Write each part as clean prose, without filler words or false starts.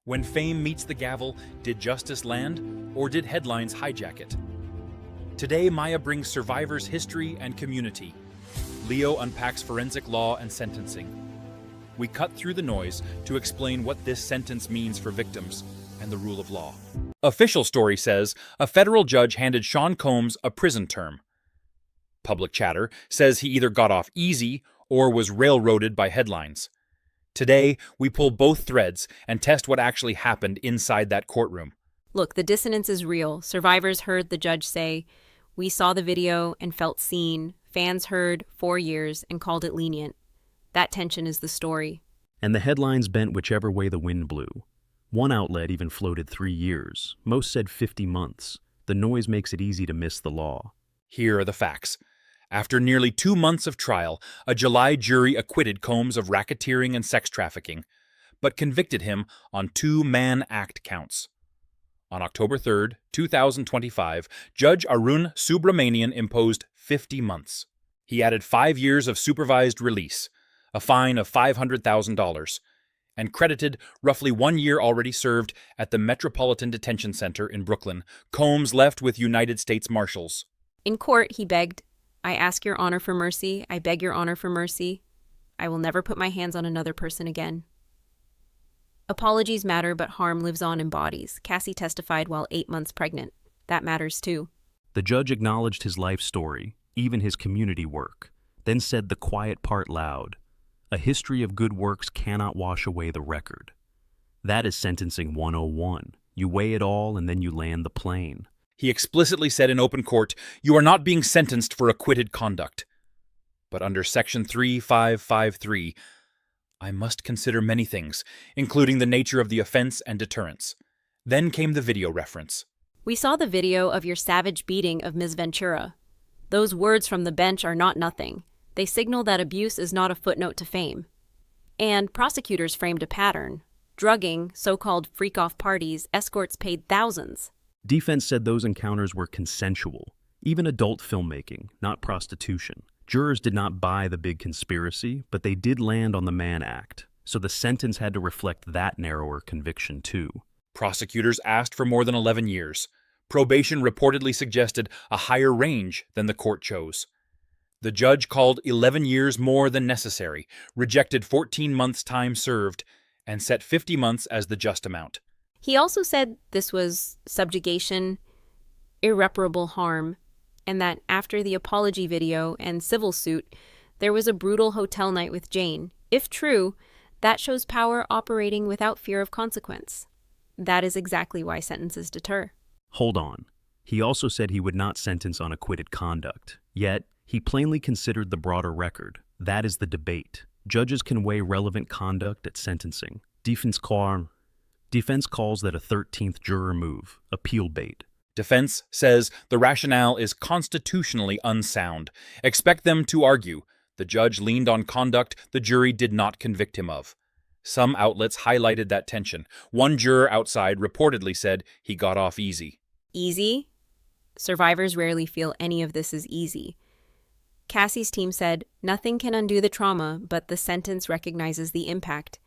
When fame meets the gavel, did justice land, or did headlines hijack it? Today, Maya brings survivors' history and community. Leo unpacks forensic law and sentencing. We cut through the noise to explain what this sentence means for victims and the rule of law. Official story says a federal judge handed Sean Combs a prison term. Public chatter says he either got off easy or was railroaded by headlines. Today, we pull both threads and test what actually happened inside that courtroom. Look, the dissonance is real. Survivors heard the judge say, "We saw the video and felt seen." Fans heard 4 years and called it lenient. That tension is the story. And the headlines bent whichever way the wind blew. One outlet even floated 3 years. Most said 50 months. The noise makes it easy to miss the law. Here are the facts. After nearly 2 months of trial, a July jury acquitted Combs of racketeering and sex trafficking, but convicted him on 2 Mann Act counts. On October 3, 2025, Judge Arun Subramanian imposed 50 months. He added 5 years of supervised release, a fine of $500,000, and credited roughly 1 year already served at the Metropolitan Detention Center in Brooklyn. Combs left with United States Marshals. In court, he begged, "I ask your honor for mercy. I beg your honor for mercy. I will never put my hands on another person again." Apologies matter, but harm lives on in bodies. Cassie testified while 8 months pregnant. That matters too. The judge acknowledged his life story, even his community work, then said the quiet part loud. A history of good works cannot wash away the record. That is sentencing 101. You weigh it all and then you land the plane. He explicitly said in open court, "You are not being sentenced for acquitted conduct. But under Section 3553, I must consider many things, including the nature of the offense and deterrence." Then came the video reference. "We saw the video of your savage beating of Ms. Ventura. Those words from the bench are not nothing. They signal that abuse is not a footnote to fame." And prosecutors framed a pattern. Drugging, so-called freak-off parties, escorts paid thousands. Defense said those encounters were consensual, even adult filmmaking, not prostitution. Jurors did not buy the big conspiracy, but they did land on the Mann Act, so the sentence had to reflect that narrower conviction too. Prosecutors asked for more than 11 years. Probation reportedly suggested a higher range than the court chose. The judge called 11 years more than necessary, rejected 14 months' time served, and set 50 months as the just amount. He also said this was subjugation, irreparable harm, and that after the apology video and civil suit, there was a brutal hotel night with Jane. If true, that shows power operating without fear of consequence. That is exactly why sentences deter. Hold on. He also said he would not sentence on acquitted conduct. Yet, he plainly considered the broader record. That is the debate. Judges can weigh relevant conduct at sentencing. Defense calls that a 13th juror move, appeal bait. Defense says the rationale is constitutionally unsound. Expect them to argue. The judge leaned on conduct the jury did not convict him of. Some outlets highlighted that tension. One juror outside reportedly said he got off easy. Easy? Survivors rarely feel any of this is easy. Cassie's team said, "Nothing can undo the trauma, but the sentence recognizes the impact."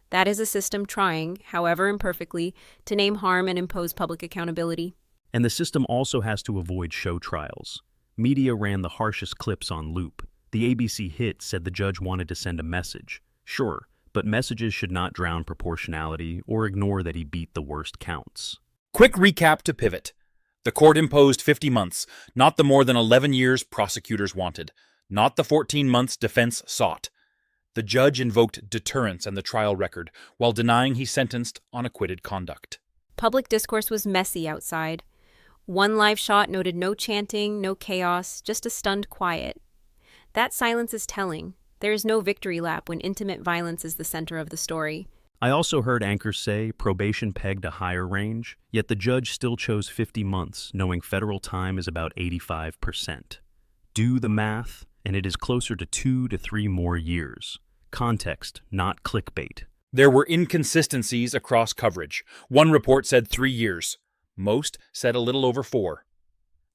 That is a system trying, however imperfectly, to name harm and impose public accountability. And the system also has to avoid show trials. Media ran the harshest clips on loop. The ABC hit said the judge wanted to send a message. Sure, but messages should not drown proportionality or ignore that he beat the worst counts. Quick recap to pivot. The court imposed 50 months, not the more than 11 years prosecutors wanted, not the 14 months defense sought. The judge invoked deterrence and the trial record, while denying he sentenced on acquitted conduct. Public discourse was messy outside. One live shot noted no chanting, no chaos, just a stunned quiet. That silence is telling. There is no victory lap when intimate violence is the center of the story. I also heard anchors say probation pegged a higher range, yet the judge still chose 50 months, knowing federal time is about 85%. Do the math, and it is closer to 2 to 3 more years. Context, not clickbait. There were inconsistencies across coverage. One report said 3 years. Most said a little over 4.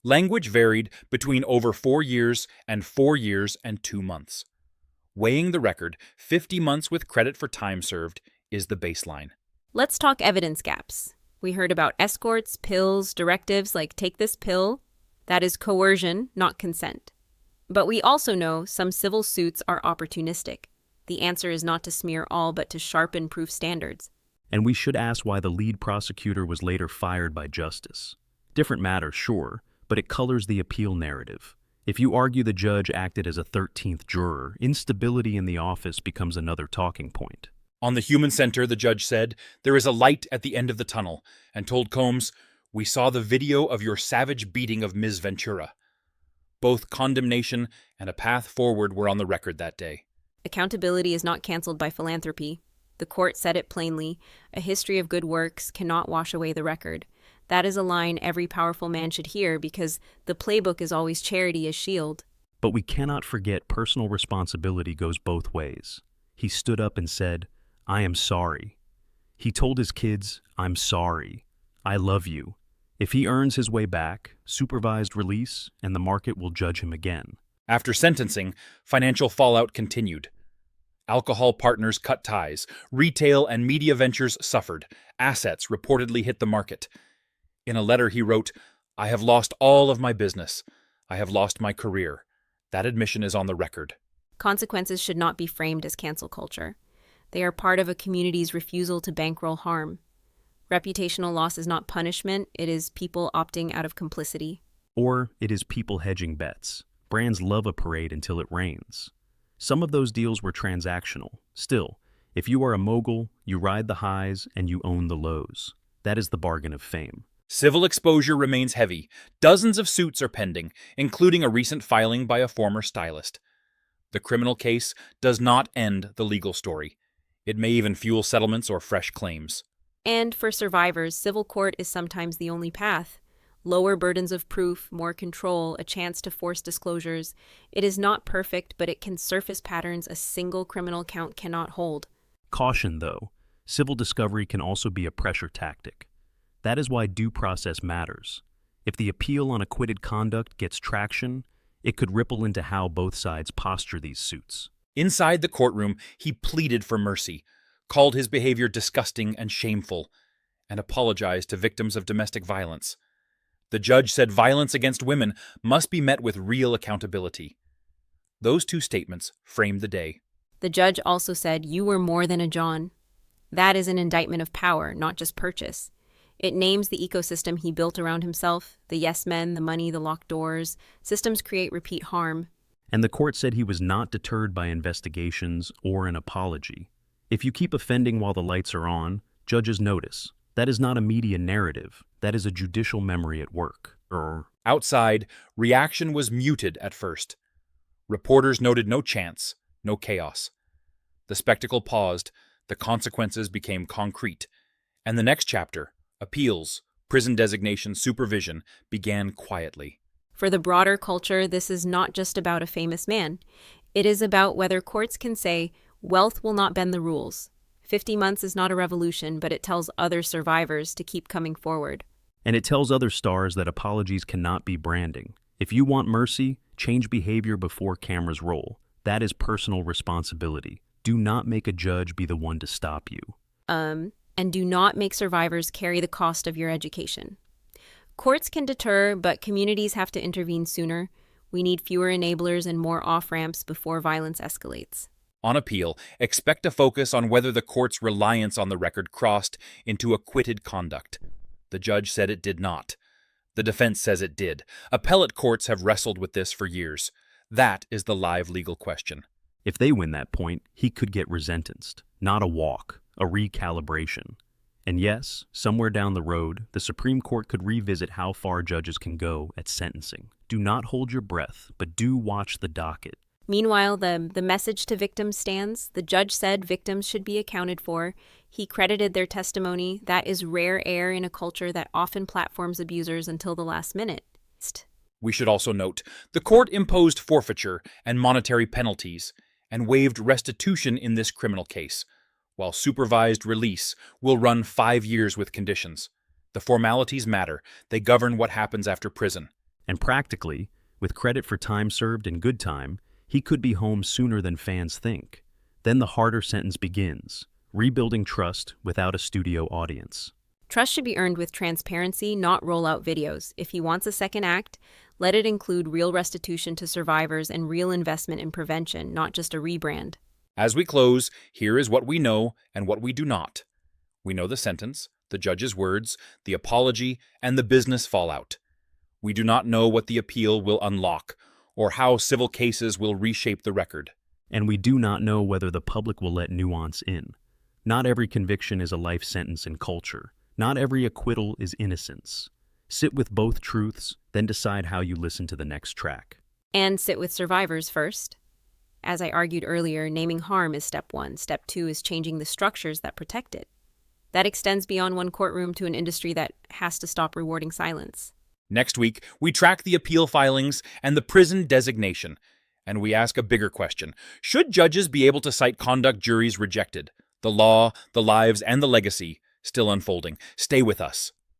Language varied between over 4 years and 4 years and 2 months. Weighing the record, 50 months with credit for time served is the baseline. Let's talk evidence gaps. We heard about escorts, pills, directives like take this pill. That is coercion, not consent. But we also know some civil suits are opportunistic. The answer is not to smear all, but to sharpen proof standards. And we should ask why the lead prosecutor was later fired by justice. Different matter, sure, but it colors the appeal narrative. If you argue the judge acted as a 13th juror, instability in the office becomes another talking point. On the human center, the judge said, "There is a light at the end of the tunnel," and told Combs, "We saw the video of your savage beating of Ms. Ventura." Both condemnation and a path forward were on the record that day. Accountability is not canceled by philanthropy. The court said it plainly. A history of good works cannot wash away the record. That is a line every powerful man should hear because the playbook is always charity as shield. But we cannot forget personal responsibility goes both ways. He stood up and said, "I am sorry." He told his kids, "I'm sorry. I love you." If he earns his way back, supervised release, and the market will judge him again. After sentencing, financial fallout continued. Alcohol partners cut ties, retail and media ventures suffered, assets reportedly hit the market. In a letter he wrote, "I have lost all of my business. I have lost my career." That admission is on the record. Consequences should not be framed as cancel culture. They are part of a community's refusal to bankroll harm. Reputational loss is not punishment, it is people opting out of complicity. Or it is people hedging bets. Brands love a parade until it rains. Some of those deals were transactional. Still, if you are a mogul, you ride the highs and you own the lows. That is the bargain of fame. Civil exposure remains heavy. Dozens of suits are pending, including a recent filing by a former stylist. The criminal case does not end the legal story. It may even fuel settlements or fresh claims. And for survivors, civil court is sometimes the only path. Lower burdens of proof, more control, a chance to force disclosures. It is not perfect, but it can surface patterns a single criminal count cannot hold. Caution, though. Civil discovery can also be a pressure tactic. That is why due process matters. If the appeal on acquitted conduct gets traction, it could ripple into how both sides posture these suits. Inside the courtroom, he pleaded for mercy, called his behavior disgusting and shameful, and apologized to victims of domestic violence. The judge said violence against women must be met with real accountability. Those two statements framed the day. The judge also said, "You were more than a John." That is an indictment of power, not just purchase. It names the ecosystem he built around himself, the yes men, the money, the locked doors. Systems create repeat harm. And the court said he was not deterred by investigations or an apology. If you keep offending while the lights are on, judges notice. That is not a media narrative. That is a judicial memory at work. Outside, reaction was muted at first. Reporters noted no chance, no chaos. The spectacle paused, the consequences became concrete, and the next chapter, appeals, prison designation, supervision, began quietly. For the broader culture, this is not just about a famous man. It is about whether courts can say, wealth will not bend the rules. 50 months is not a revolution, but it tells other survivors to keep coming forward. And it tells other stars that apologies cannot be branding. If you want mercy, change behavior before cameras roll. That is personal responsibility. Do not make a judge be the one to stop you. And do not make survivors carry the cost of your education. Courts can deter, but communities have to intervene sooner. We need fewer enablers and more off-ramps before violence escalates. On appeal, expect a focus on whether the court's reliance on the record crossed into acquitted conduct. The judge said it did not. The defense says it did. Appellate courts have wrestled with this for years. That is the live legal question. If they win that point, he could get resentenced. Not a walk, a recalibration. And yes, somewhere down the road, the Supreme Court could revisit how far judges can go at sentencing. Do not hold your breath, but do watch the docket. Meanwhile, the message to victims stands. The judge said victims should be accounted for. He credited their testimony. That is rare air in a culture that often platforms abusers until the last minute. We should also note, the court imposed forfeiture and monetary penalties and waived restitution in this criminal case, while supervised release will run 5 years with conditions. The formalities matter. They govern what happens after prison. And practically, with credit for time served and good time, he could be home sooner than fans think. Then the harder sentence begins. Rebuilding trust without a studio audience. Trust should be earned with transparency, not rollout videos. If he wants a second act, let it include real restitution to survivors and real investment in prevention, not just a rebrand. As we close, here is what we know and what we do not. We know the sentence, the judge's words, the apology, and the business fallout. We do not know what the appeal will unlock, or how civil cases will reshape the record. And we do not know whether the public will let nuance in. Not every conviction is a life sentence in culture. Not every acquittal is innocence. Sit with both truths, then decide how you listen to the next track. And sit with survivors first. As I argued earlier, naming harm is step 1. Step 2 is changing the structures that protect it. That extends beyond one courtroom to an industry that has to stop rewarding silence. Next week, we track the appeal filings and the prison designation, and we ask a bigger question. Should judges be able to cite conduct juries rejected? The law, the lives, and the legacy still unfolding. Stay with us.